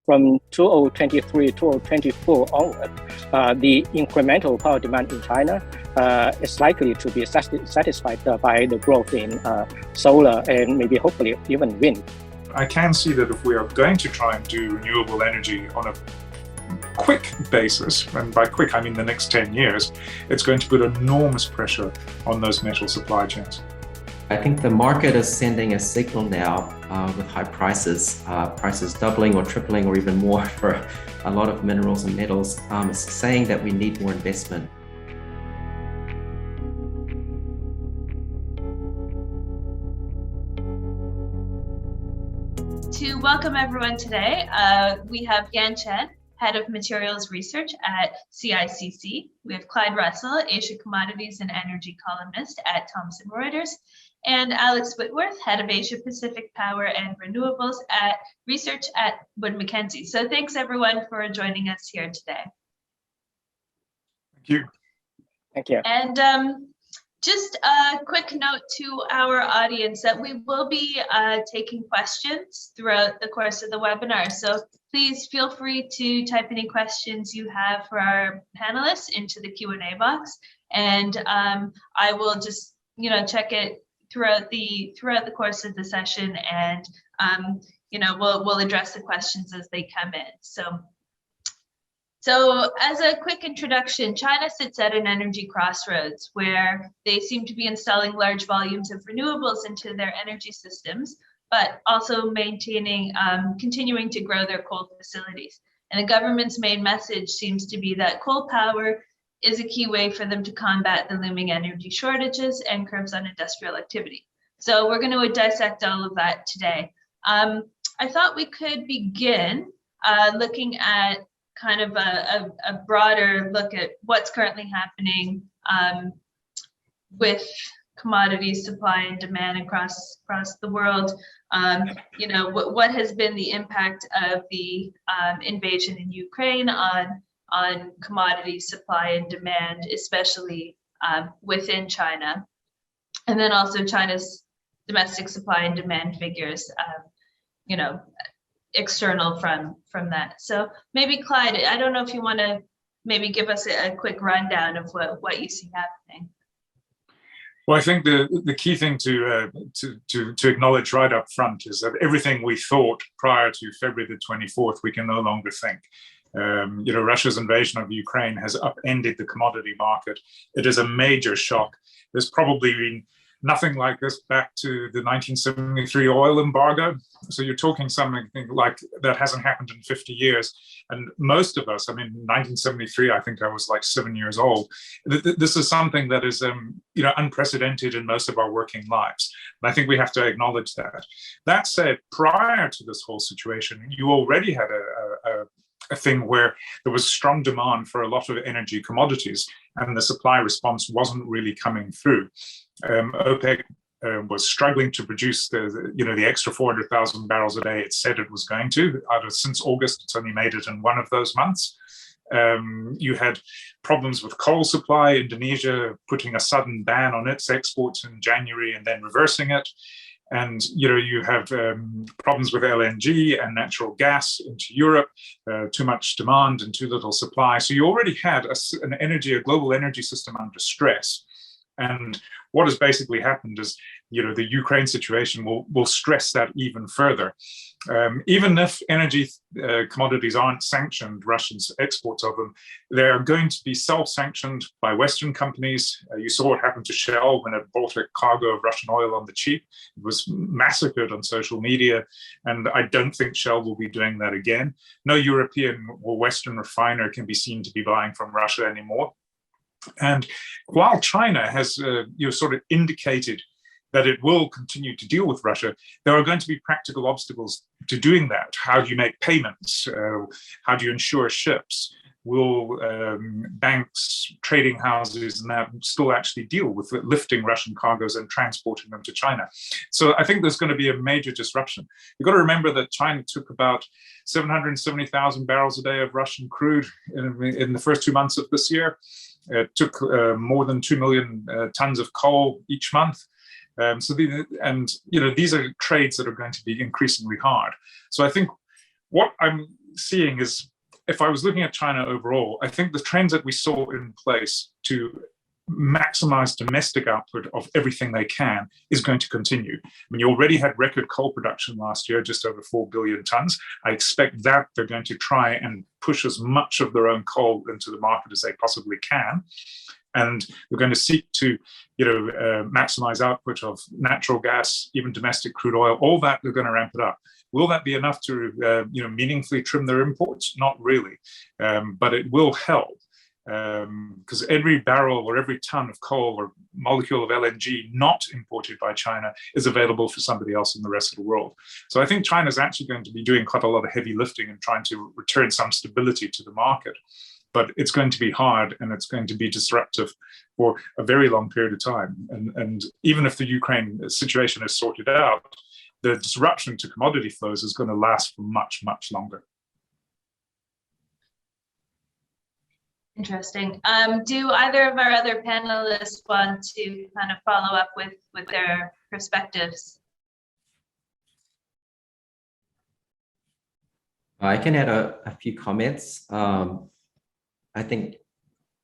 from 2023, 2024 onward, the incremental power demand in China is likely to be satisfied by the growth in solar and maybe hopefully even wind. I can see that if we are going to try and do renewable energy on a quick basis, and by quick I mean the next 10 years, it's going to put enormous pressure on those metal supply chains. I think the market is sending a signal now with high prices, prices doubling or tripling or even more for a lot of minerals and metals, saying that we need more investment. To welcome everyone today, we have Yan Chen, Head of Materials Research at CICC. We have Clyde Russell, Asia Commodities and Energy columnist at Thomson Reuters, and Alex Whitworth, Head of Asia Pacific Power and Renewables at Research at Mackenzie. So thanks everyone for joining us here today. Thank you. Thank you. And just a quick note to our audience that we will be taking questions throughout the course of the webinar. So please feel free to type any questions you have for our panelists into the Q&A box, and I will just check it throughout the course of the session, and we'll address the questions as they come in. So as a quick introduction, China sits at an energy crossroads where they seem to be installing large volumes of renewables into their energy systems, but also continuing to grow their coal facilities. And the government's main message seems to be that coal power is a key way for them to combat the looming energy shortages and curbs on industrial activity. So we're going to dissect all of that today. I thought we could begin looking at kind of a broader look at what's currently happening with commodities supply and demand across the world. What has been the impact of the invasion in Ukraine on commodities supply and demand, especially within China, and then also China's domestic supply and demand figures, external from that. So maybe Clyde, I don't know if you want to maybe give us a quick rundown of what you see happening. Well, I think the key thing to acknowledge right up front is that everything we thought prior to February the 24th, we can no longer think. Russia's invasion of Ukraine has upended the commodity market. It is a major shock. There's probably been nothing like this back to the 1973 oil embargo. So you're talking something like that hasn't happened in 50 years. And most of us, 1973, I think I was like 7 years old. This is something that is, unprecedented in most of our working lives. And I think we have to acknowledge that. That said, prior to this whole situation, you already had a thing where there was strong demand for a lot of energy commodities, and the supply response wasn't really coming through. OPEC was struggling to produce the extra 400,000 barrels a day it said it was going to. Since August, it's only made it in one of those months. You had problems with coal supply, Indonesia putting a sudden ban on its exports in January and then reversing it. And you have problems with LNG and natural gas into Europe, too much demand and too little supply. So you already had a global energy system under stress. And what has basically happened is, the Ukraine situation will stress that even further. Even if energy commodities aren't sanctioned, Russians' exports of them, they're going to be self-sanctioned by Western companies. You saw what happened to Shell when it bought a cargo of Russian oil on the cheap. It was massacred on social media, and I don't think Shell will be doing that again. No European or Western refiner can be seen to be buying from Russia anymore. And while China has sort of indicated that it will continue to deal with Russia, there are going to be practical obstacles to doing that. How do you make payments? How do you insure ships? Will banks, trading houses, and that still actually deal with lifting Russian cargoes and transporting them to China? So I think there's going to be a major disruption. You've got to remember that China took about 770,000 barrels a day of Russian crude in the first 2 months of this year. It took more than 2 million tons of coal each month. These are trades that are going to be increasingly hard. So I think what I'm seeing is, if I was looking at China overall, I think the trends that we saw in place to maximize domestic output of everything they can is going to continue. I mean, you already had record coal production last year, just over 4 billion tons. I expect that they're going to try and push as much of their own coal into the market as they possibly can. And we're going to seek to, maximize output of natural gas, even domestic crude oil. All that they're going to ramp it up. Will that be enough to, meaningfully trim their imports? Not really, but it will help. Because every barrel or every ton of coal or molecule of LNG not imported by China is available for somebody else in the rest of the world. So I think China's actually going to be doing quite a lot of heavy lifting and trying to return some stability to the market. But it's going to be hard and it's going to be disruptive for a very long period of time. And even if the Ukraine situation is sorted out, the disruption to commodity flows is going to last for much, much longer. Interesting. Do either of our other panelists want to kind of follow up with their perspectives? I can add a few comments. I think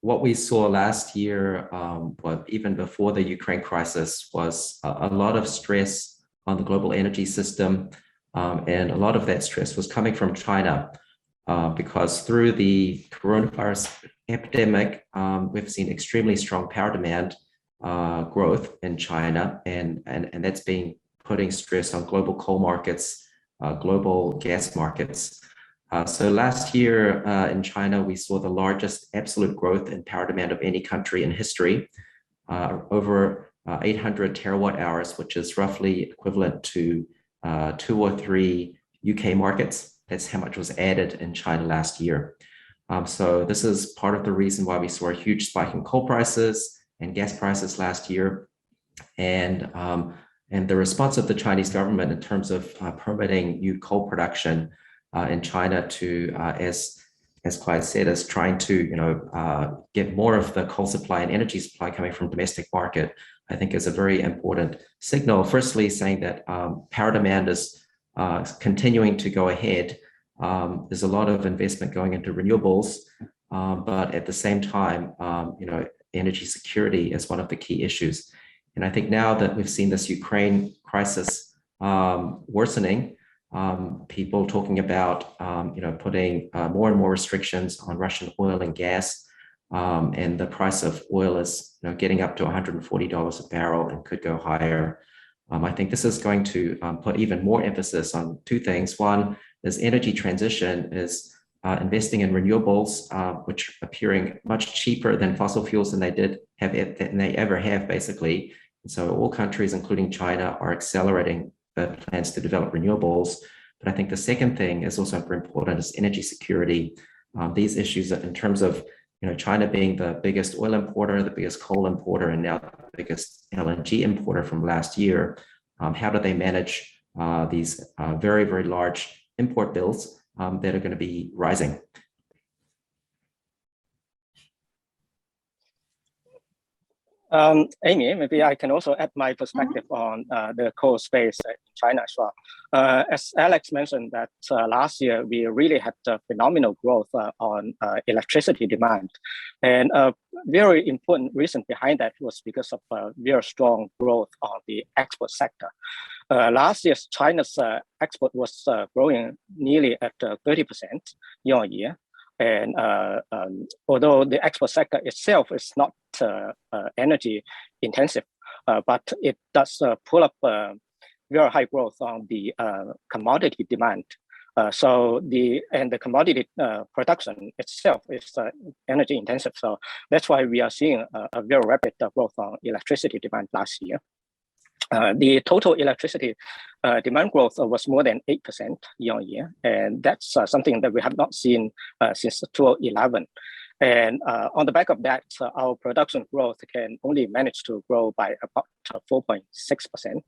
what we saw last year, but even before the Ukraine crisis, was a lot of stress on the global energy system. And a lot of that stress was coming from China. Because through the coronavirus epidemic, we've seen extremely strong power demand growth in China, and that's been putting stress on global coal markets, global gas markets. So last year in China, we saw the largest absolute growth in power demand of any country in history, over 800 terawatt hours, which is roughly equivalent to 2 or 3 UK markets. That's how much was added in China last year. So this is part of the reason why we saw a huge spike in coal prices and gas prices last year. And the response of the Chinese government in terms of permitting new coal production in China to, as Clyde said, is trying to get more of the coal supply and energy supply coming from domestic market, I think is a very important signal. Firstly, saying that power demand is continuing to go ahead. There's a lot of investment going into renewables, but at the same time, energy security is one of the key issues. And I think now that we've seen this Ukraine crisis worsening, people talking about putting more and more restrictions on Russian oil and gas, and the price of oil is getting up to $140 a barrel and could go higher. I think this is going to put even more emphasis on two things. One is energy transition, is investing in renewables, which are appearing much cheaper than fossil fuels than they ever have, basically. And so all countries, including China, are accelerating the plans to develop renewables. But I think the second thing is also very important, is energy security. These issues in terms of China being the biggest oil importer, the biggest coal importer, and now the biggest LNG importer from last year. How do they manage these very, very large import bills that are going to be rising? Amy, maybe I can also add my perspective on the coal space in China as well. As Alex mentioned, that last year we really had phenomenal growth on electricity demand. And a very important reason behind that was because of very strong growth on the export sector. Last year, China's export was growing nearly at 30% year on year. And although the export sector itself is not energy intensive, but it does pull up very high growth on the commodity demand. So the commodity production itself is energy intensive. So that's why we are seeing a very rapid growth on electricity demand last year. The total electricity demand growth was more than 8% year on year, and that's something that we have not seen since 2011. And on the back of that, our production growth can only manage to grow by about 4.6%.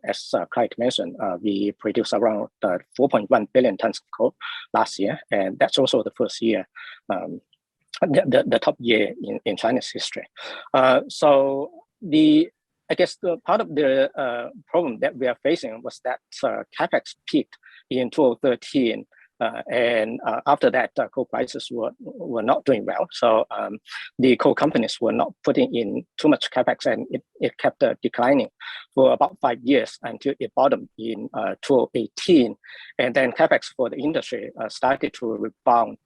As Clyde mentioned, we produced around 4.1 billion tons of coal last year, and that's also the first year, the top year in China's history. So I guess the part of the problem that we are facing was that CapEx peaked in 2013 and after that, coal prices were not doing well. So the coal companies were not putting in too much capex, and it kept declining for about 5 years until it bottomed in 2018. And then capex for the industry started to rebound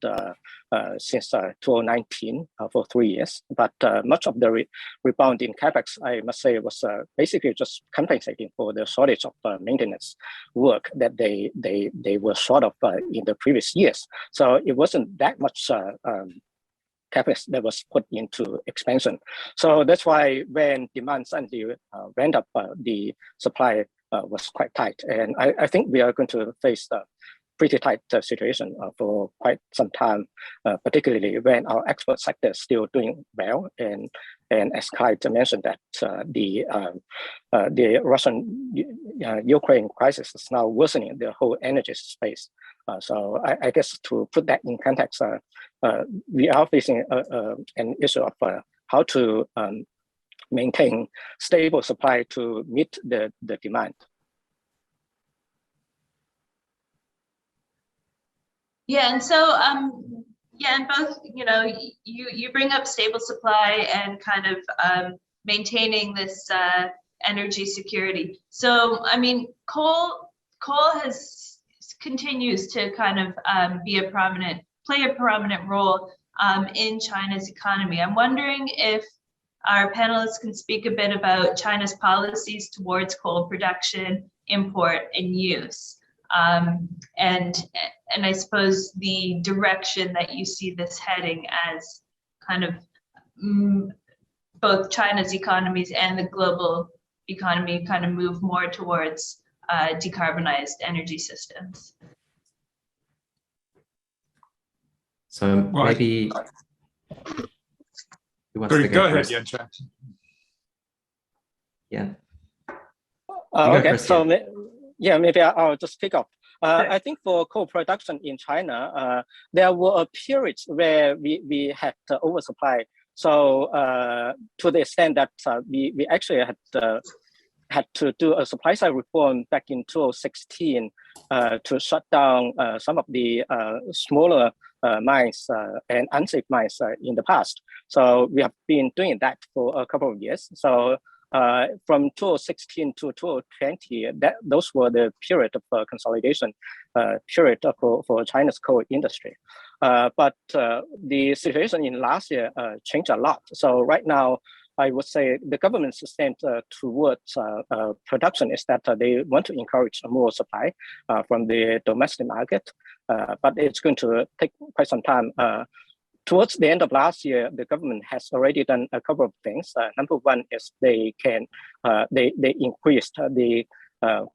since 2019 for 3 years. But much of the rebound in capex, I must say, was basically just compensating for the shortage of maintenance work that they were short of in the previous years. So it wasn't that much capex that was put into expansion. So that's why when demand suddenly went up, the supply was quite tight. And I think we are going to face the pretty tight situation for quite some time, particularly when our export sector is still doing well. And as Clyde mentioned, that the Russian-Ukraine crisis is now worsening the whole energy space. So I guess to put that in context, we are facing an issue of how to maintain stable supply to meet the demand. Yeah, and so yeah, and both, you bring up stable supply and kind of maintaining this energy security. So I mean, coal continues to kind of play a prominent role in China's economy. I'm wondering if our panelists can speak a bit about China's policies towards coal production, import, and use. And I suppose the direction that you see this heading as kind of both China's economies and the global economy kind of move more towards decarbonized energy systems. So maybe who wants to go ahead, first? Yan-Chan. Yeah. Okay, first, so yeah. maybe I'll just pick up. I think for coal production in China, there were periods where we had oversupply. So to the extent that we actually had to do a supply side reform back in 2016 to shut down some of the smaller mines and unsafe mines in the past. So we have been doing that for a couple of years. So from 2016 to 2020, those were the period of consolidation period for China's coal industry. But the situation in last year changed a lot. So right now, I would say the government's stance towards production is that they want to encourage more supply from the domestic market, but it's going to take quite some time. Towards the end of last year, the government has already done a couple of things. Number one is they increased the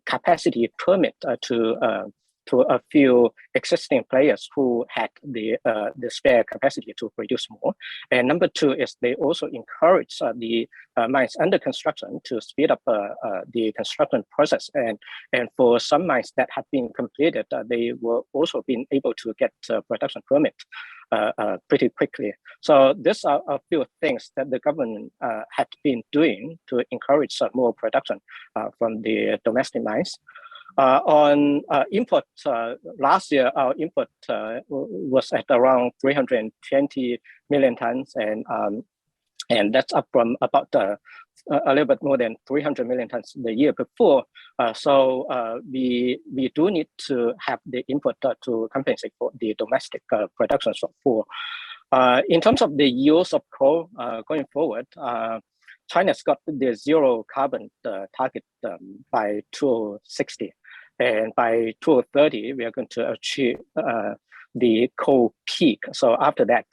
capacity permit to a few existing players who had the spare capacity to produce more. And number two is they also encourage the mines under construction to speed up the construction process. And for some mines that have been completed, they were also been able to get production permit pretty quickly. So these are a few things that the government had been doing to encourage more production from the domestic mines. On import, last year our import was at around 320 million tons, and that's up from about a little bit more than 300 million tons the year before. So we do need to have the import to compensate for the domestic production shortfall. In terms of the use of coal going forward, China's got the zero carbon target by 2060. And by 2030, we are going to achieve the coal peak. So after that,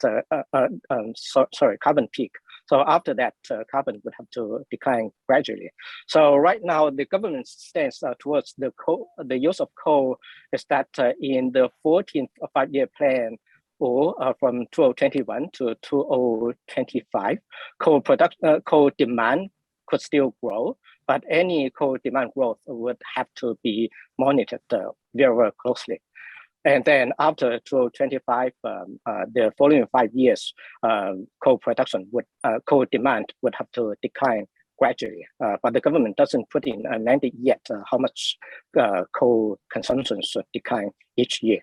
carbon peak. So after that, carbon would have to decline gradually. So right now, the government's stance towards the use of coal is that in the 14th five-year plan, or from 2021 to 2025, coal demand could still grow, but any coal demand growth would have to be monitored very, very closely. And then after 2025, the following 5 years, coal demand would have to decline gradually. But the government doesn't put in a mandate yet how much coal consumption should decline each year.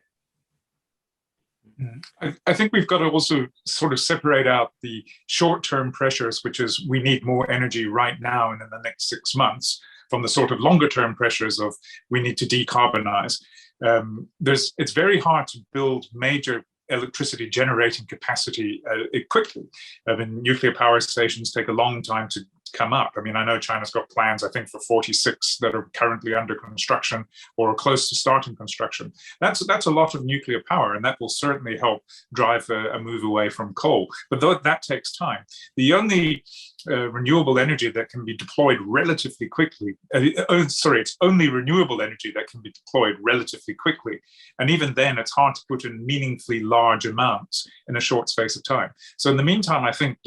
I think we've got to also sort of separate out the short-term pressures, which is we need more energy right now and in the next 6 months, from the sort of longer-term pressures of we need to decarbonize. It's very hard to build major electricity generating capacity quickly. I mean, nuclear power stations take a long time to come up. I mean, I know China's got plans, I think, for 46 that are currently under construction or close to starting construction. That's a lot of nuclear power, and that will certainly help drive a move away from coal. But that takes time. The only renewable energy that can be deployed relatively quickly, it's only renewable energy that can be deployed relatively quickly. And even then, it's hard to put in meaningfully large amounts in a short space of time. So in the meantime, I think,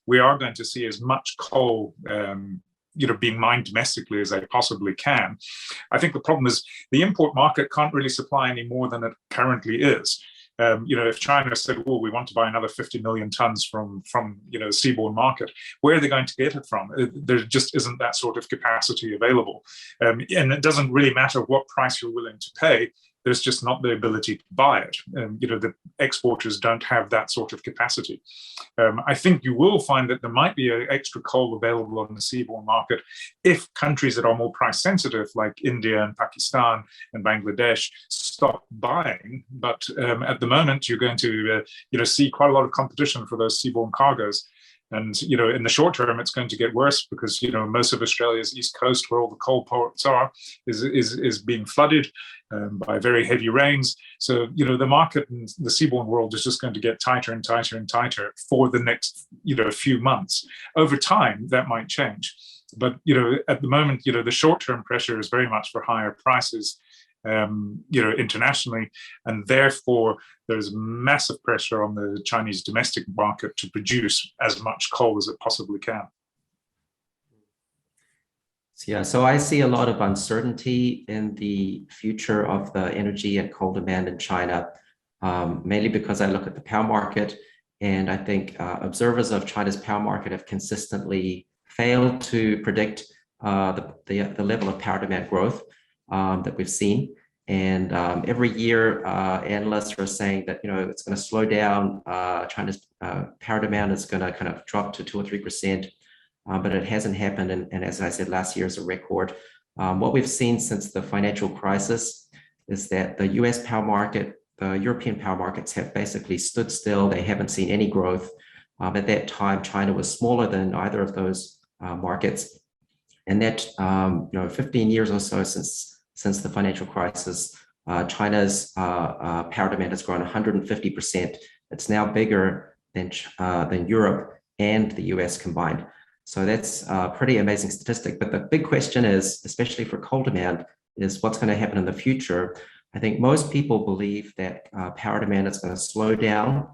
we are going to see as much coal being mined domestically as they possibly can. I think the problem is the import market can't really supply any more than it currently is. If China said, "Well, we want to buy another 50 million tons from the seaborne market," where are they going to get it from? There just isn't that sort of capacity available, and it doesn't really matter what price you're willing to pay. There's just not the ability to buy it. The exporters don't have that sort of capacity. I think you will find that there might be extra coal available on the seaborne market if countries that are more price sensitive, like India and Pakistan and Bangladesh, stop buying. But at the moment, you're going to see quite a lot of competition for those seaborne cargoes. And, in the short term, it's going to get worse because, most of Australia's east coast, where all the coal ports are, is being flooded by very heavy rains. So, the market in the seaborne world is just going to get tighter and tighter and tighter for the next, few months. Over time, that might change. But, at the moment, the short-term pressure is very much for higher prices, internationally, and therefore there's massive pressure on the Chinese domestic market to produce as much coal as it possibly can. Yeah, so I see a lot of uncertainty in the future of the energy and coal demand in China, mainly because I look at the power market, and I think observers of China's power market have consistently failed to predict the level of power demand growth that we've seen. And every year, analysts are saying that, it's going to slow down. China's power demand is going to kind of drop to 2 or 3%, but it hasn't happened. And as I said, last year is a record. What we've seen since the financial crisis is that the US power market, the European power markets have basically stood still. They haven't seen any growth. At that time, China was smaller than either of those markets. And that, 15 years or so since the financial crisis, China's power demand has grown 150%. It's now bigger than Europe and the US combined. So that's a pretty amazing statistic. But the big question is, especially for coal demand, is what's going to happen in the future. I think most people believe that power demand is going to slow down.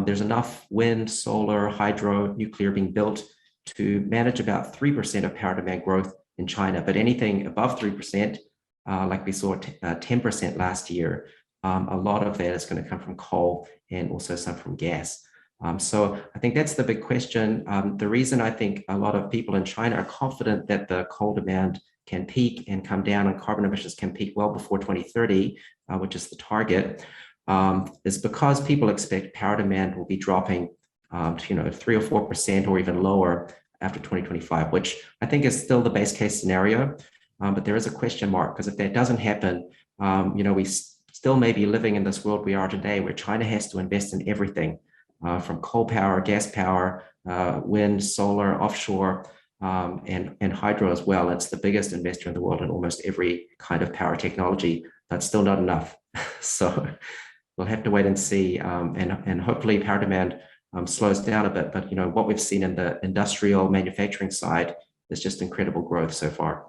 There's enough wind, solar, hydro, nuclear being built to manage about 3% of power demand growth in China. But anything above 3%, like we saw 10% last year, a lot of that is going to come from coal and also some from gas. So I think that's the big question. The reason I think a lot of people in China are confident that the coal demand can peak and come down and carbon emissions can peak well before 2030, which is the target, is because people expect power demand will be dropping to 3 or 4% or even lower after 2025, which I think is still the base case scenario. But there is a question mark, because if that doesn't happen, we still may be living in this world we are today, where China has to invest in everything, from coal power, gas power, wind, solar, offshore, and hydro as well. It's the biggest investor in the world in almost every kind of power technology, but still not enough. So we'll have to wait and see, and hopefully power demand slows down a bit. But what we've seen in the industrial manufacturing side is just incredible growth so far.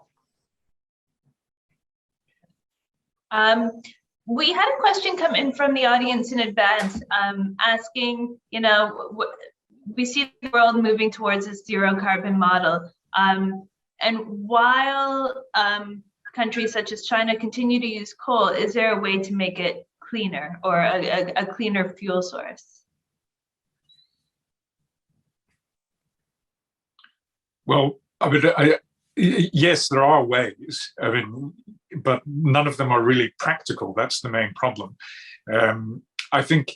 We had a question come in from the audience in advance, asking, we see the world moving towards a zero carbon model. And while countries such as China continue to use coal, is there a way to make it cleaner, or a cleaner fuel source? Well, yes, there are ways. But none of them are really practical. That's the main problem. I think,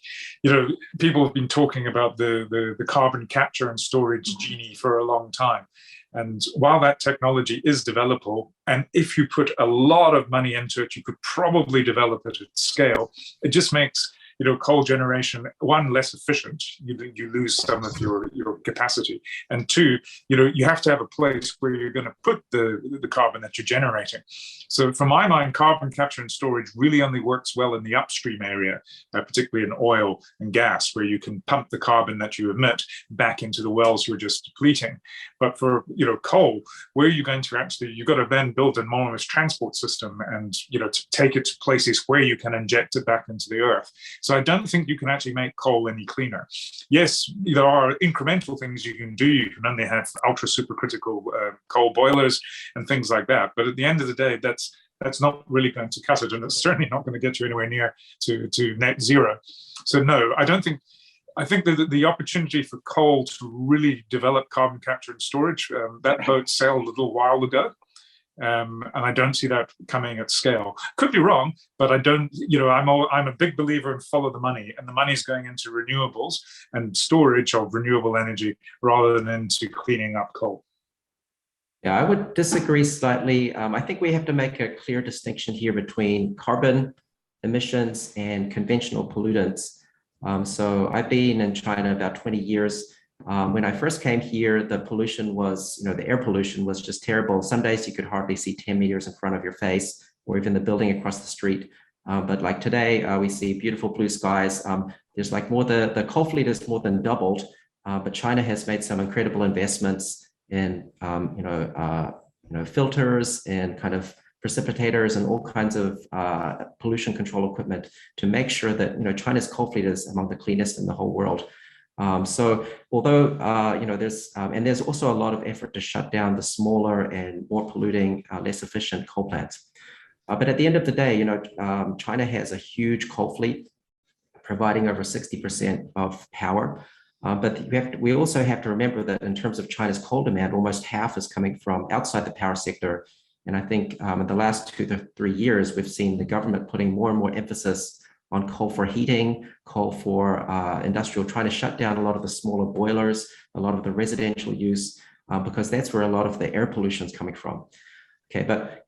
people have been talking about the carbon capture and storage genie for a long time. And while that technology is developable, and if you put a lot of money into it, you could probably develop it at scale. It just makes coal generation, one, less efficient. You lose some of your capacity, and two, you have to have a place where you're going to put the carbon that you're generating. So, from my mind, carbon capture and storage really only works well in the upstream area, particularly in oil and gas, where you can pump the carbon that you emit back into the wells you're just depleting. But for coal, where are you going to actually? You've got to then build an enormous transport system, and to take it to places where you can inject it back into the earth. So I don't think you can actually make coal any cleaner. Yes, there are incremental things you can do. You can only have ultra supercritical coal boilers and things like that. But at the end of the day, that's not really going to cut it, and it's certainly not going to get you anywhere near to net zero. So no, I don't think. I think that the opportunity for coal to really develop carbon capture and storage, that boat sailed a little while ago. And I don't see that coming at scale. Could be wrong, but I don't. I'm a big believer in follow the money, and the money is going into renewables and storage of renewable energy rather than into cleaning up coal. Yeah, I would disagree slightly. I think we have to make a clear distinction here between carbon emissions and conventional pollutants. So I've been in China about 20 years. When I first came here, the pollution was, the air pollution was just terrible. Some days you could hardly see 10 meters in front of your face or even the building across the street. But like today, we see beautiful blue skies. There's like the coal fleet has more than doubled, but China has made some incredible investments in, filters and kind of precipitators and all kinds of pollution control equipment to make sure that, China's coal fleet is among the cleanest in the whole world. So although, there's also a lot of effort to shut down the smaller and more polluting, less efficient coal plants. But at the end of the day, China has a huge coal fleet providing over 60% of power. But we also have to remember that in terms of China's coal demand, almost half is coming from outside the power sector. And I think in the last 2 to 3 years, we've seen the government putting more and more emphasis on coal for heating, coal for industrial, trying to shut down a lot of the smaller boilers, a lot of the residential use, because that's where a lot of the air pollution is coming from. Okay, but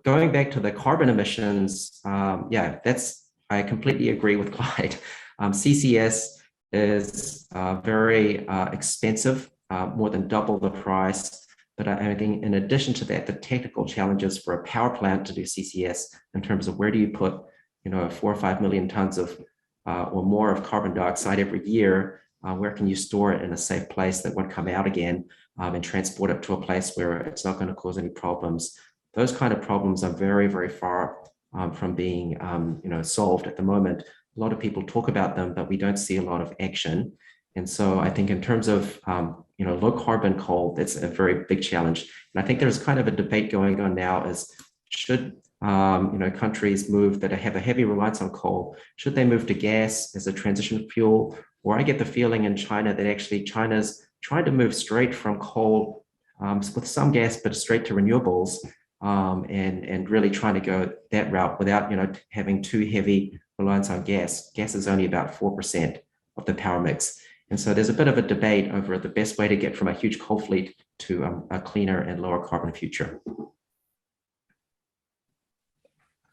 going back to the carbon emissions, I completely agree with Clyde. CCS is very expensive, more than double the price. But I think in addition to that, the technical challenges for a power plant to do CCS in terms of where do you put 4 or 5 million tons of or more of carbon dioxide every year, where can you store it in a safe place that won't come out again and transport it to a place where it's not going to cause any problems? Those kind of problems are very, very far from being solved at the moment. A lot of people talk about them, but we don't see a lot of action. And so I think in terms of low carbon coal, that's a very big challenge. And I think there's kind of a debate going on now is should countries move that have a heavy reliance on coal, should they move to gas as a transition fuel? Or I get the feeling in China that actually China's trying to move straight from coal with some gas, but straight to renewables and really trying to go that route without having too heavy reliance on gas. Gas is only about 4% of the power mix. And so there's a bit of a debate over the best way to get from a huge coal fleet to a cleaner and lower carbon future.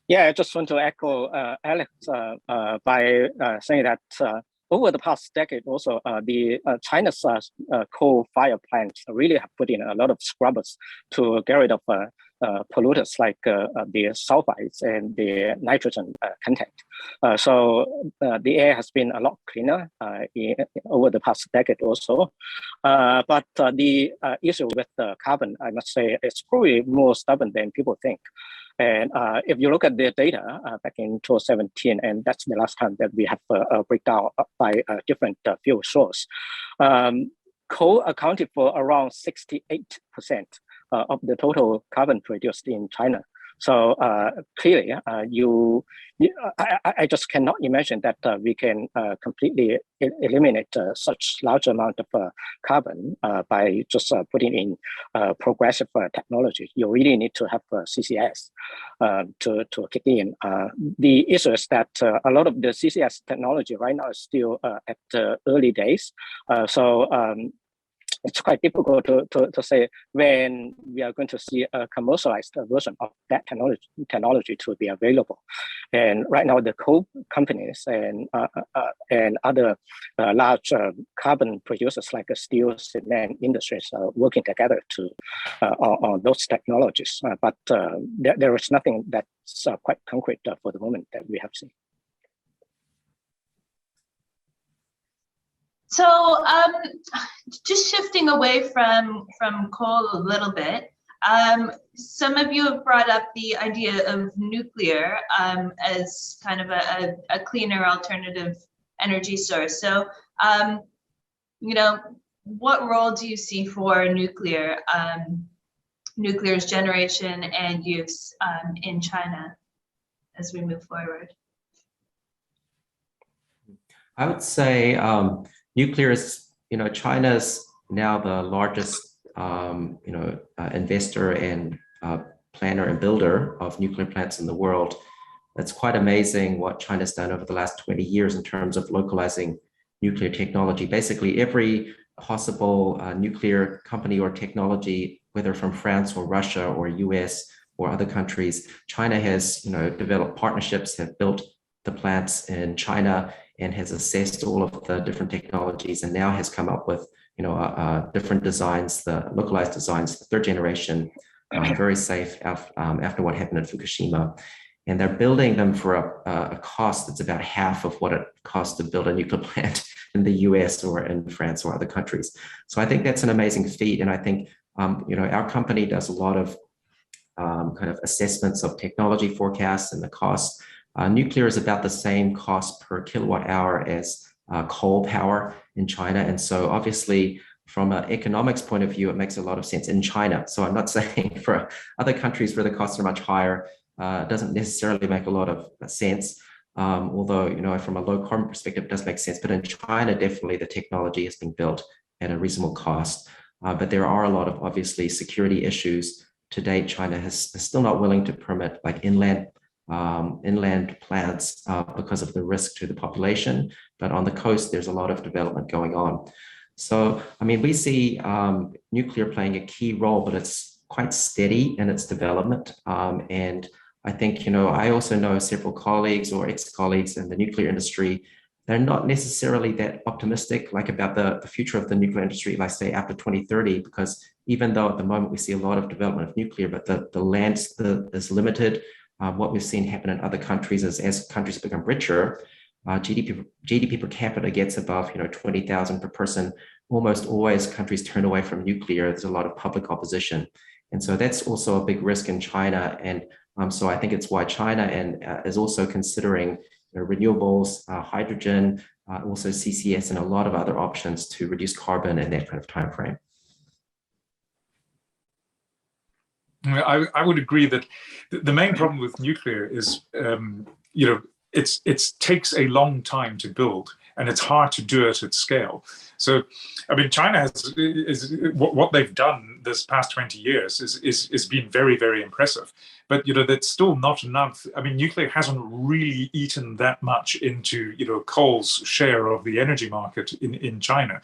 Yeah, I just want to echo Alex by saying that over the past decade, also the China's coal-fired plants really have put in a lot of scrubbers to get rid of pollutants like the sulfides and the nitrogen content. So the air has been a lot cleaner over the past decade also. But the issue with the carbon, I must say, is probably more stubborn than people think. And if you look at the data back in 2017, and that's the last time that we have a breakdown by different fuel source, coal accounted for around 68% of the total carbon produced in China. So clearly, I just cannot imagine that we can completely eliminate such large amount of carbon by just putting in progressive technology. You really need to have CCS to kick in. The issue is that a lot of the CCS technology right now is still at the early days. It's quite difficult to say when we are going to see a commercialized version of that technology to be available. And right now, the coal companies and other large carbon producers like the steel, cement industries are working together to on those technologies. But there is nothing that's quite concrete for the moment that we have seen. So just shifting away from coal a little bit, some of you have brought up the idea of nuclear as kind of a cleaner alternative energy source. So, what role do you see for nuclear's generation and use in China as we move forward? I would say nuclear is, China's now the largest, investor and planner and builder of nuclear plants in the world. It's quite amazing what China's done over the last 20 years in terms of localizing nuclear technology. Basically, every possible nuclear company or technology, whether from France or Russia or US or other countries, China has, developed partnerships, have built the plants in China, and has assessed all of the different technologies and now has come up with, different designs, the localized designs, the third generation, very safe after what happened in Fukushima. And they're building them for a cost that's about half of what it costs to build a nuclear plant in the US or in France or other countries. So I think that's an amazing feat. And I think, our company does a lot of kind of assessments of technology forecasts and the costs. Nuclear is about the same cost per kilowatt hour as coal power in China. And so obviously from an economics point of view, it makes a lot of sense in China. So I'm not saying for other countries where the costs are much higher, it doesn't necessarily make a lot of sense. Although, from a low carbon perspective, it does make sense. But in China, definitely the technology is being built at a reasonable cost. But there are a lot of obviously security issues. To date, China is still not willing to permit like inland plants because of the risk to the population. But on the coast, there's a lot of development going on. So, we see nuclear playing a key role, but it's quite steady in its development. And I think, I also know several colleagues or ex-colleagues in the nuclear industry. They're not necessarily that optimistic about the future of the nuclear industry, like say after 2030, because even though at the moment we see a lot of development of nuclear, but the land is limited. What we've seen happen in other countries is as countries become richer, GDP per capita gets above 20,000 per person. Almost always countries turn away from nuclear. There's a lot of public opposition. And so that's also a big risk in China. And so I think it's why China is also considering renewables, hydrogen, also CCS, and a lot of other options to reduce carbon in that kind of time frame. I would agree that the main problem with nuclear is, it takes a long time to build, and it's hard to do it at scale. So, China is what they've done this past 20 years is been very, very impressive. But that's still not enough. Nuclear hasn't really eaten that much into coal's share of the energy market in China.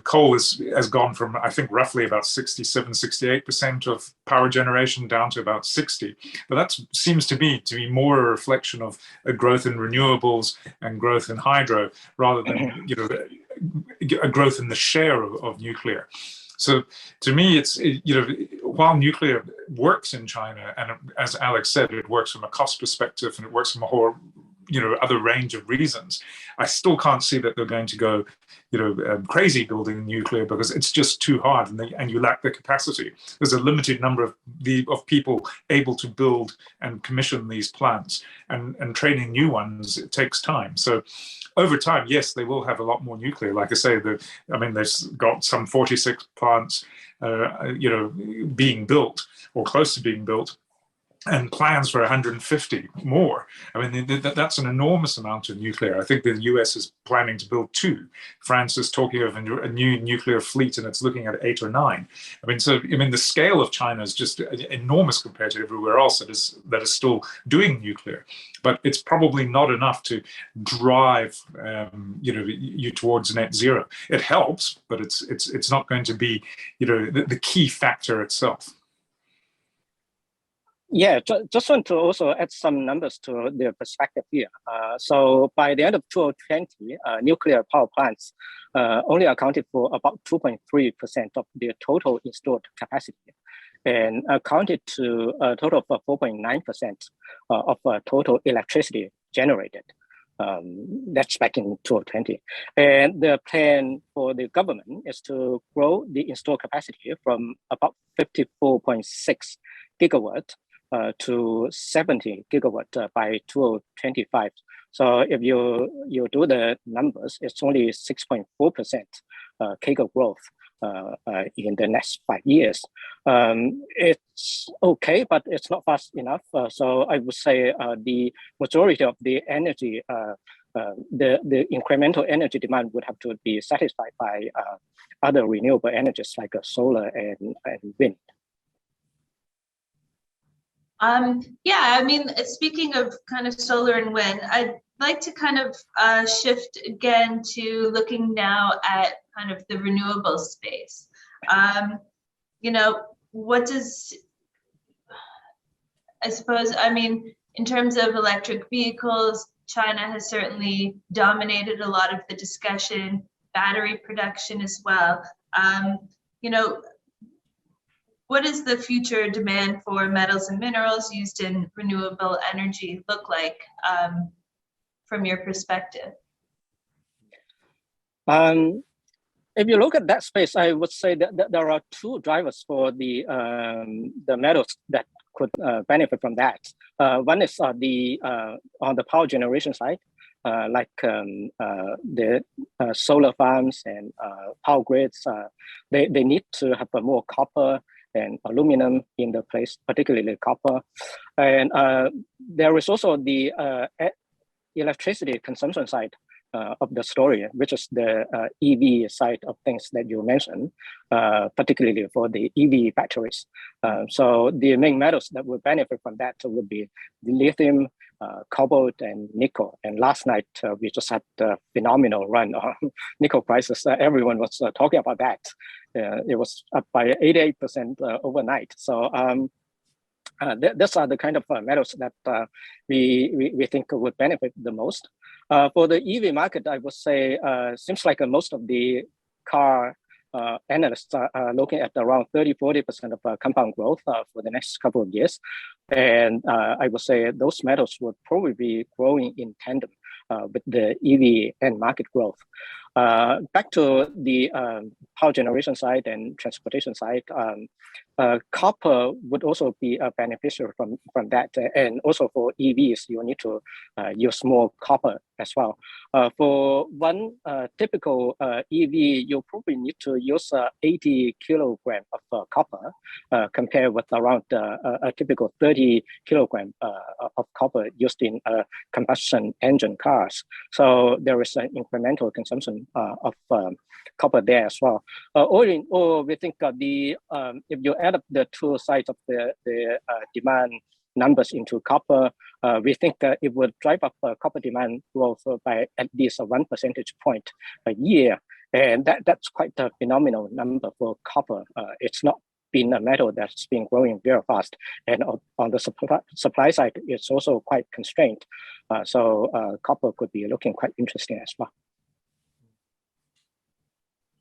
Coal has gone from, I think, roughly about 67-68% of power generation down to about 60%. But that seems to me to be more a reflection of a growth in renewables and growth in hydro rather than a growth in the share of nuclear. So to me, it's while nuclear works in China, and as Alex said, it works from a cost perspective and it works from a whole other range of reasons, I still can't see that they're going to go, crazy building nuclear, because it's just too hard, and you lack the capacity. There's a limited number of people able to build and commission these plants, and training new ones, it takes time. So over time, yes, they will have a lot more nuclear. Like I say, they've got some 46 plants, being built or close to being built, and plans for 150 more. I mean, that's an enormous amount of nuclear. I think the US is planning to build 2. France is talking of a new nuclear fleet, and it's looking at 8 or 9. The scale of China is just enormous compared to everywhere else that is still doing nuclear. But it's probably not enough to drive, you towards net zero. It helps, but it's not going to be, the key factor itself. Yeah, just want to also add some numbers to the perspective here. So by the end of 2020, nuclear power plants only accounted for about 2.3% of their total installed capacity, and accounted to a total of 4.9% of total electricity generated. That's back in 2020. And the plan for the government is to grow the installed capacity from about 54.6 gigawatt to 70 gigawatt by 2025. So if you do the numbers, it's only 6.4% CAGR growth in the next 5 years. It's okay, but it's not fast enough. So I would say the majority of the energy, the incremental energy demand would have to be satisfied by other renewable energies like solar and wind. Speaking of kind of solar and wind, I'd like to kind of shift again to looking now at kind of the renewables space. What does, in terms of electric vehicles, China has certainly dominated a lot of the discussion, battery production as well. What does the future demand for metals and minerals used in renewable energy look like from your perspective? If you look at that space, I would say that there are 2 drivers for the metals that could benefit from that. One is on the power generation side, like the solar farms and power grids. They need to have more copper and aluminum in the place, particularly copper. And there is also the electricity consumption side of the story, which is the EV side of things that you mentioned, particularly for the EV batteries. So the main metals that will benefit from that would be lithium, cobalt, and nickel. And last night, we just had a phenomenal run on nickel prices. Everyone was talking about that. It was up by 88% overnight. So these are the kind of metals that we think would benefit the most. For the EV market, I would say seems like most of the car analysts are looking at around 30-40% of compound growth for the next couple of years. And I would say those metals would probably be growing in tandem with the EV and market growth. Back to the power generation side and transportation side, copper would also be a beneficiary from that. And also for EVs, you need to use more copper as well. For one typical EV, you probably need to use 80 kilogram of copper compared with around a typical 30 kilogram of copper used in combustion engine cars. So there is an incremental consumption of copper there as well. All in all, we think if you add up the 2 sides of the demand numbers into copper, we think it would drive up copper demand growth by at least 1 percentage point a year. And that's quite a phenomenal number for copper. It's not been a metal that's been growing very fast. And on the supply side, it's also quite constrained. So copper could be looking quite interesting as well.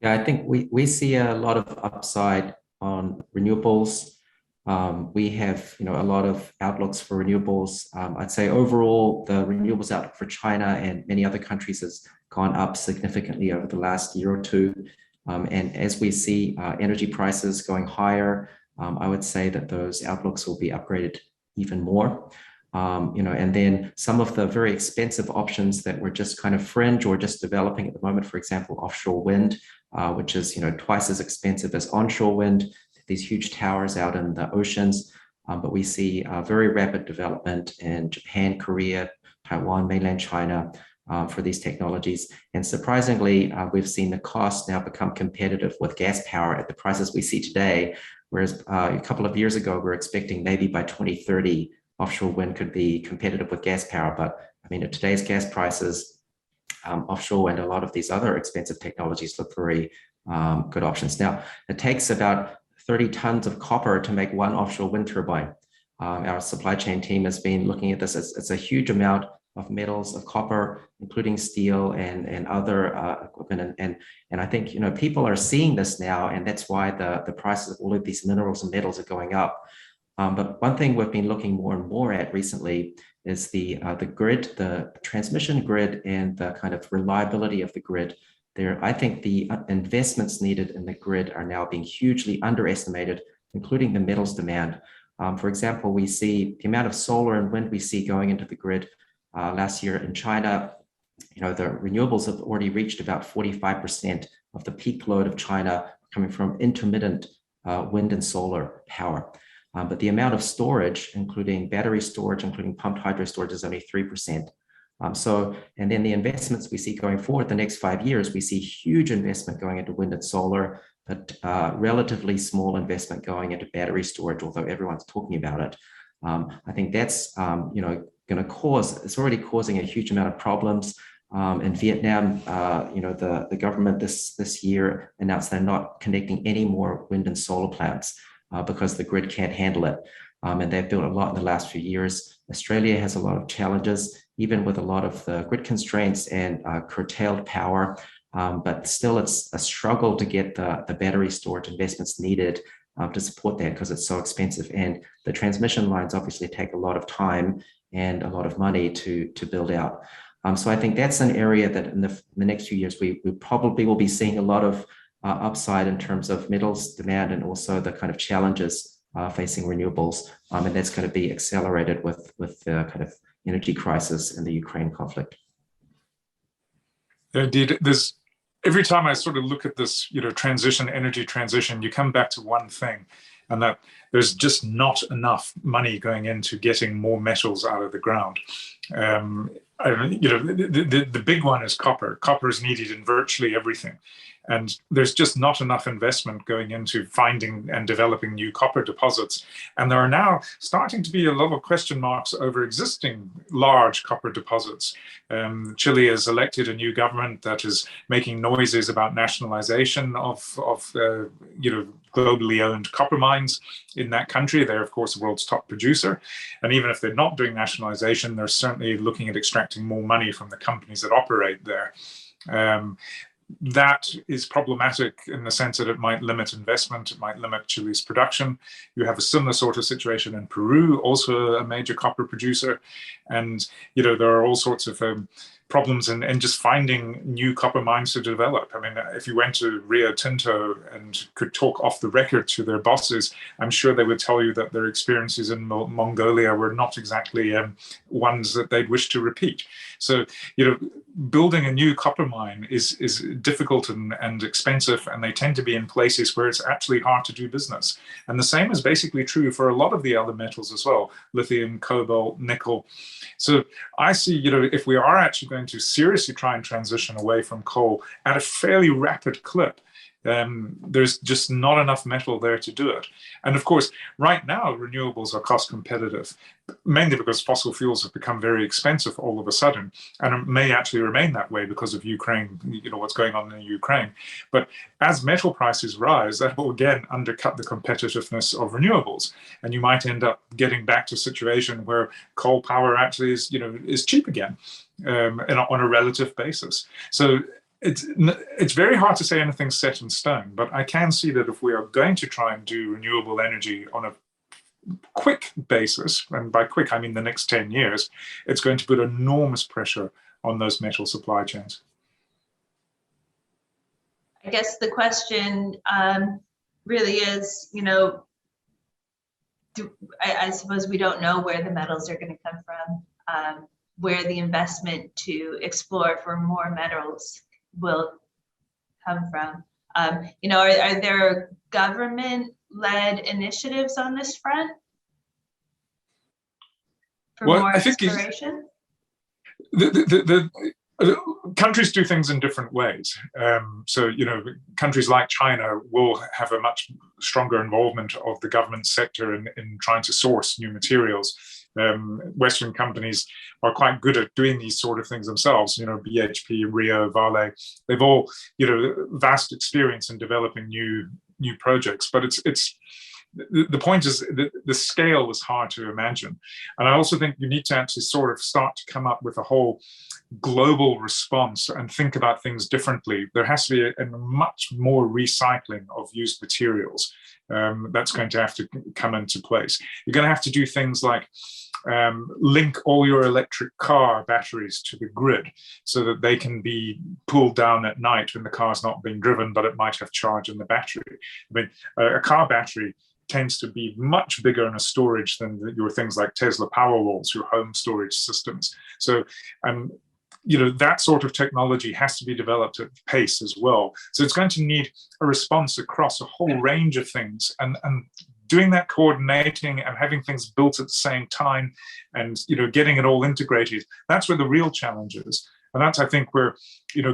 Yeah, I think we see a lot of upside on renewables. We have, a lot of outlooks for renewables. I'd say overall, the renewables outlook for China and many other countries has gone up significantly over the last year or two. And as we see energy prices going higher, I would say that those outlooks will be upgraded even more. And then some of the very expensive options that were just kind of fringe or just developing at the moment, for example, offshore wind, which is, twice as expensive as onshore wind, these huge towers out in the oceans. But we see very rapid development in Japan, Korea, Taiwan, mainland China for these technologies. And surprisingly, we've seen the cost now become competitive with gas power at the prices we see today. Whereas a couple of years ago, we were expecting maybe by 2030, offshore wind could be competitive with gas power. But I mean, at today's gas prices, offshore wind, a lot of these other expensive technologies look very good options. Now, it takes about 30 tons of copper to make one offshore wind turbine. Our supply chain team has been looking at this. It's a huge amount of metals, of copper, including steel and other equipment. And I think, people are seeing this now, and that's why the prices of all of these minerals and metals are going up. But one thing we've been looking more and more at recently is the grid, the transmission grid, and the kind of reliability of the grid. I think the investments needed in the grid are now being hugely underestimated, including the metals demand. For example, we see the amount of solar and wind we see going into the grid last year in China. The renewables have already reached about 45% of the peak load of China coming from intermittent wind and solar power. But the amount of storage, including battery storage, including pumped hydro storage, is only 3%. And then the investments we see going forward the next 5 years, we see huge investment going into wind and solar, but relatively small investment going into battery storage, although everyone's talking about it. I think that's, going to cause, it's already causing a huge amount of problems. In Vietnam, the government this year announced they're not connecting any more wind and solar plants because the grid can't handle it. And they've built a lot in the last few years. Australia has a lot of challenges, even with a lot of the grid constraints and curtailed power. But still, it's a struggle to get the battery storage investments needed to support that because it's so expensive. And the transmission lines obviously take a lot of time and a lot of money to build out. So I think that's an area that in the next few years, we probably will be seeing a lot of upside in terms of metals demand and also the kind of challenges facing renewables. And that's going to be accelerated with the kind of energy crisis and the Ukraine conflict. Indeed, every time I sort of look at this, energy transition, you come back to one thing, and that there's just not enough money going into getting more metals out of the ground. The big one is copper. Copper is needed in virtually everything. And there's just not enough investment going into finding and developing new copper deposits. And there are now starting to be a lot of question marks over existing large copper deposits. Chile has elected a new government that is making noises about nationalization of globally owned copper mines in that country. They're, of course, the world's top producer. And even if they're not doing nationalization, they're certainly looking at extracting more money from the companies that operate there. That is problematic in the sense that it might limit investment, it might limit Chile's production. You have a similar sort of situation in Peru, also a major copper producer. And, there are all sorts of problems in just finding new copper mines to develop. I mean, if you went to Rio Tinto and could talk off the record to their bosses, I'm sure they would tell you that their experiences in Mongolia were not exactly ones that they'd wish to repeat. So, building a new copper mine is difficult and expensive, and they tend to be in places where it's actually hard to do business. And the same is basically true for a lot of the other metals as well, lithium, cobalt, nickel. So I see, if we are actually going to seriously try and transition away from coal at a fairly rapid clip, there's just not enough metal there to do it. And of course, right now, renewables are cost competitive, mainly because fossil fuels have become very expensive all of a sudden, and it may actually remain that way because of Ukraine, what's going on in Ukraine. But as metal prices rise, that will again undercut the competitiveness of renewables. And you might end up getting back to a situation where coal power actually is cheap again on a relative basis. So it's very hard to say anything's set in stone, but I can see that if we are going to try and do renewable energy on a quick basis, and by quick I mean the next 10 years, it's going to put enormous pressure on those metal supply chains. I guess the question really is, I suppose we don't know where the metals are going to come from, where the investment to explore for more metals will come from. Are there government-led initiatives on this front for more exploration? Countries do things in different ways. So, countries like China will have a much stronger involvement of the government sector in trying to source new materials. Western companies are quite good at doing these sort of things themselves. BHP, Rio, Vale, they've all, vast experience in developing new projects. But the point is that the scale is hard to imagine. And I also think you need to actually sort of start to come up with a whole global response and think about things differently. There has to be a much more recycling of used materials. That's going to have to come into place. You're going to have to do things like link all your electric car batteries to the grid so that they can be pulled down at night when the car's not being driven, but it might have charge in the battery. I mean, a car battery tends to be much bigger in a storage than your things like Tesla Powerwalls, your home storage systems. So, that sort of technology has to be developed at pace as well. So it's going to need a response across a whole range of things, and doing that coordinating and having things built at the same time and, getting it all integrated, that's where the real challenge is. And that's, I think, where,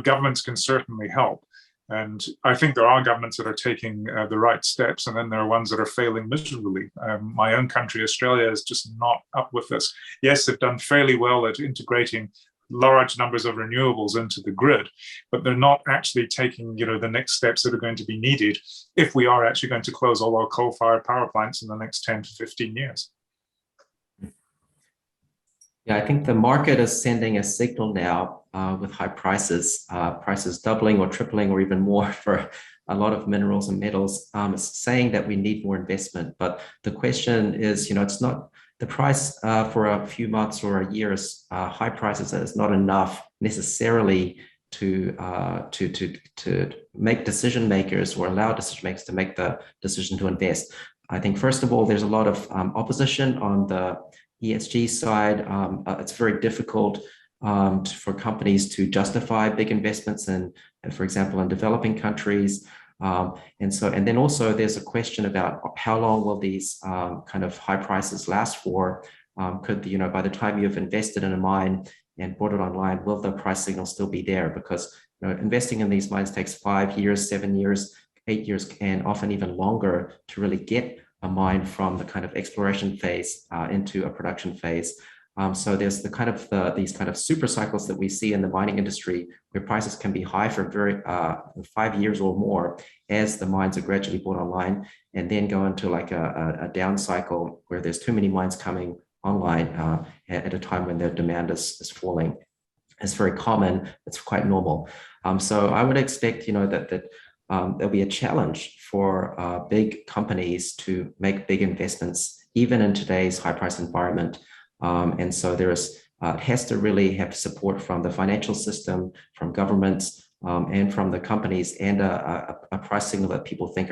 governments can certainly help. And I think there are governments that are taking the right steps, and then there are ones that are failing miserably. My own country, Australia, is just not up with this. Yes, they've done fairly well at integrating large numbers of renewables into the grid, but they're not actually taking, the next steps that are going to be needed if we are actually going to close all our coal-fired power plants in the next 10 to 15 years. Yeah, I think the market is sending a signal now with high prices doubling or tripling or even more for a lot of minerals and metals. It's saying that we need more investment, but the question is, it's not the price for a few months or a year's high prices is not enough necessarily to make decision makers or allow decision makers to make the decision to invest. I think, first of all, there's a lot of opposition on the ESG side. It's very difficult for companies to justify big investments in, for example, in developing countries. And then also there's a question about how long will these kind of high prices last for? Could, by the time you've invested in a mine and brought it online, will the price signal still be there? Because investing in these mines takes 5 years, 7 years, 8 years, and often even longer to really get a mine from the kind of exploration phase into a production phase. So there's these kind of super cycles that we see in the mining industry where prices can be high for 5 years or more as the mines are gradually brought online, and then go into like a down cycle where there's too many mines coming online at a time when their demand is falling. It's very common. It's quite normal. So I would expect, that there'll be a challenge for big companies to make big investments, even in today's high price environment. And so it has to really have support from the financial system, from governments, and from the companies, and a price signal that people think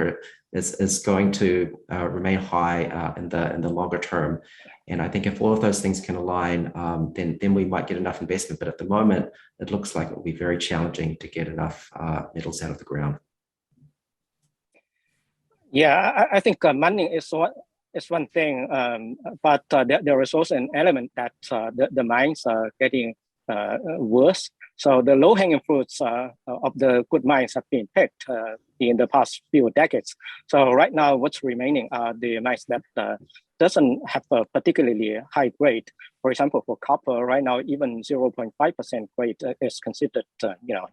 is going to remain high in the longer term. And I think if all of those things can align, then we might get enough investment. But at the moment, it looks like it will be very challenging to get enough metals out of the ground. Yeah, I think money is one thing, but there is also an element that the mines are getting worse. So the low-hanging fruits of the good mines have been picked in the past few decades. So right now, what's remaining are the mines that doesn't have a particularly high grade. For example, for copper, right now, even 0.5% grade is considered,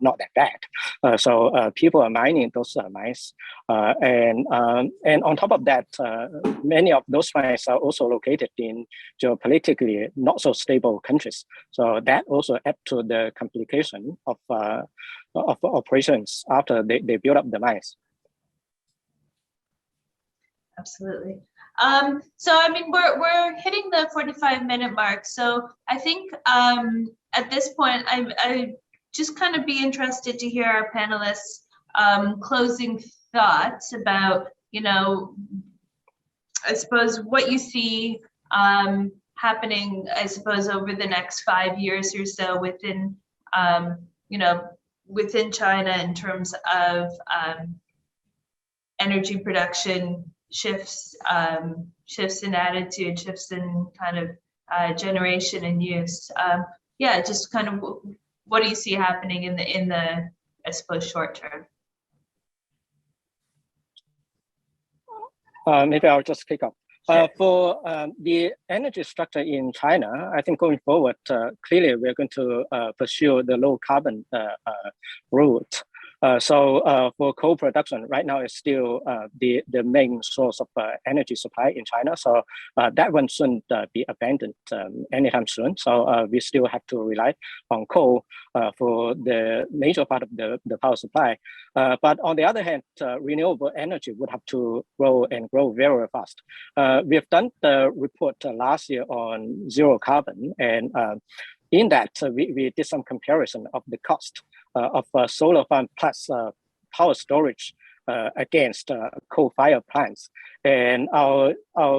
not that bad. So people are mining those mines, and on top of that, many of those mines are also located in geopolitically not so stable countries. So that also adds to the complication of operations after they build up the mines. Absolutely. So I mean, we're hitting the 45-minute mark. So I think at this point, I just kind of be interested to hear our panelists' closing thoughts about, you know, I suppose what you see happening, I suppose, over the next 5 years or so within, you know, within China in terms of energy production shifts, shifts in attitude, shifts in kind of generation and use. Yeah, just kind of what do you see happening in the I suppose short term? Maybe I'll just kick off. Sure. For the energy structure in China, I think going forward, clearly we're going to pursue the low carbon route. So for coal production, right now is still the main source of energy supply in China. So that one shouldn't be abandoned anytime soon. So we still have to rely on coal for the major part of the power supply. But on the other hand, renewable energy would have to grow and grow very fast. We have done the report last year on zero carbon, and in that we did some comparison of the cost of solar farm plus power storage against coal-fired plants. And our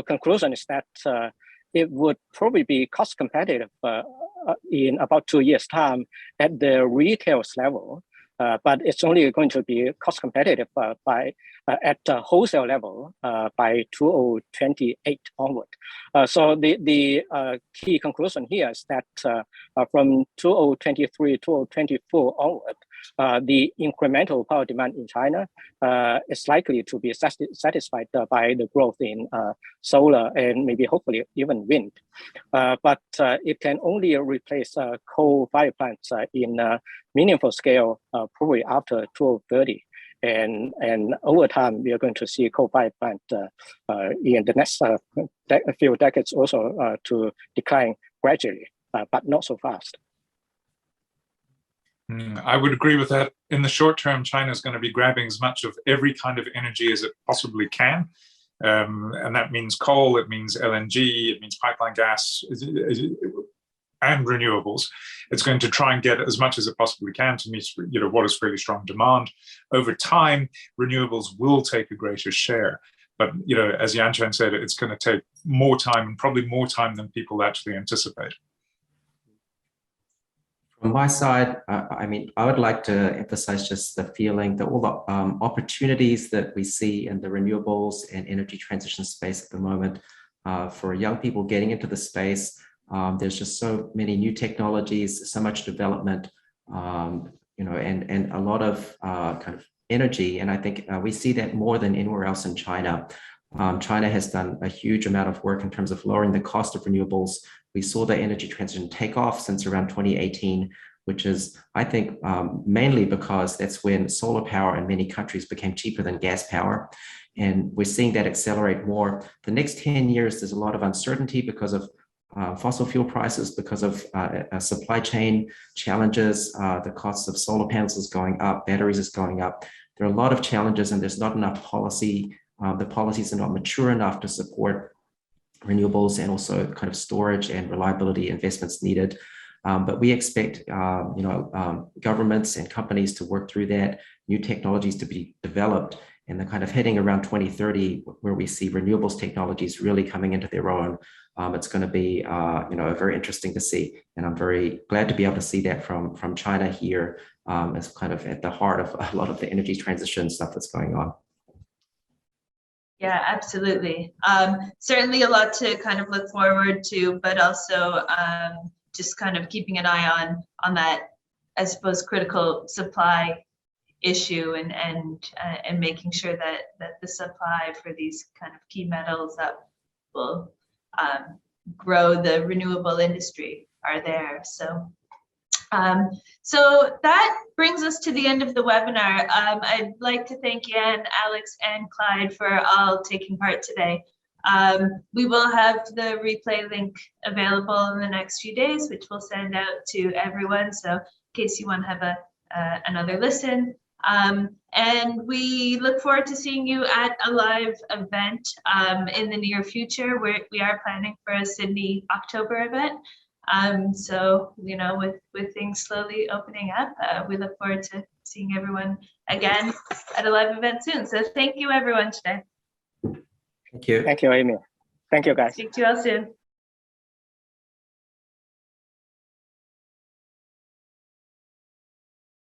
conclusion is that it would probably be cost competitive in about 2 years' time at the retail level, but it's only going to be cost competitive at the wholesale level by 2028 onward. So the key conclusion here is that from 2023 to 2024 onward, the incremental power demand in China is likely to be satisfied by the growth in solar and maybe hopefully even wind. But it can only replace coal-fired plants in a meaningful scale probably after 2030. And over time, we are going to see coal-fired plant in the next few decades also to decline gradually, but not so fast. I would agree with that. In the short term, China is going to be grabbing as much of every kind of energy as it possibly can. And that means coal, it means LNG, it means pipeline gas, and renewables. It's going to try and get as much as it possibly can to meet, you know, what is fairly strong demand. Over time, renewables will take a greater share. But, you know, as Yanchan said, it's going to take more time, and probably more time than people actually anticipate. From my side, I mean, I would like to emphasize just the feeling that all the opportunities that we see in the renewables and energy transition space at the moment for young people getting into the space. There's just so many new technologies, so much development, you know, and a lot of kind of energy. And I think we see that more than anywhere else in China. China has done a huge amount of work in terms of lowering the cost of renewables. We saw the energy transition take off since around 2018, which is, I think, mainly because that's when solar power in many countries became cheaper than gas power. And we're seeing that accelerate more. The next 10 years, there's a lot of uncertainty because of fossil fuel prices, because of supply chain challenges. The cost of solar panels is going up, batteries is going up. There are a lot of challenges, and there's not enough policy. The policies are not mature enough to support renewables and also kind of storage and reliability investments needed. But we expect, you know, governments and companies to work through that, new technologies to be developed, and the kind of heading around 2030, where we see renewables technologies really coming into their own. It's going to be, you know, very interesting to see, and I'm very glad to be able to see that from China here as kind of at the heart of a lot of the energy transition stuff that's going on. Yeah, absolutely. Certainly a lot to kind of look forward to, but also just kind of keeping an eye on that, I suppose, critical supply issue and making sure that the supply for these kind of key metals that will grow the renewable industry are there. So that brings us to the end of the webinar. I'd like to thank Yan, Alex, and Clyde for all taking part today. We will have the replay link available in the next few days, which we'll send out to everyone. So in case you want to have another listen, And we look forward to seeing you at a live event in the near future. We are planning for a Sydney October event. So, you know, with things slowly opening up, we look forward to seeing everyone again at a live event soon. So thank you everyone today. Thank you. Thank you, Amy. Thank you, guys. Speak to you all soon.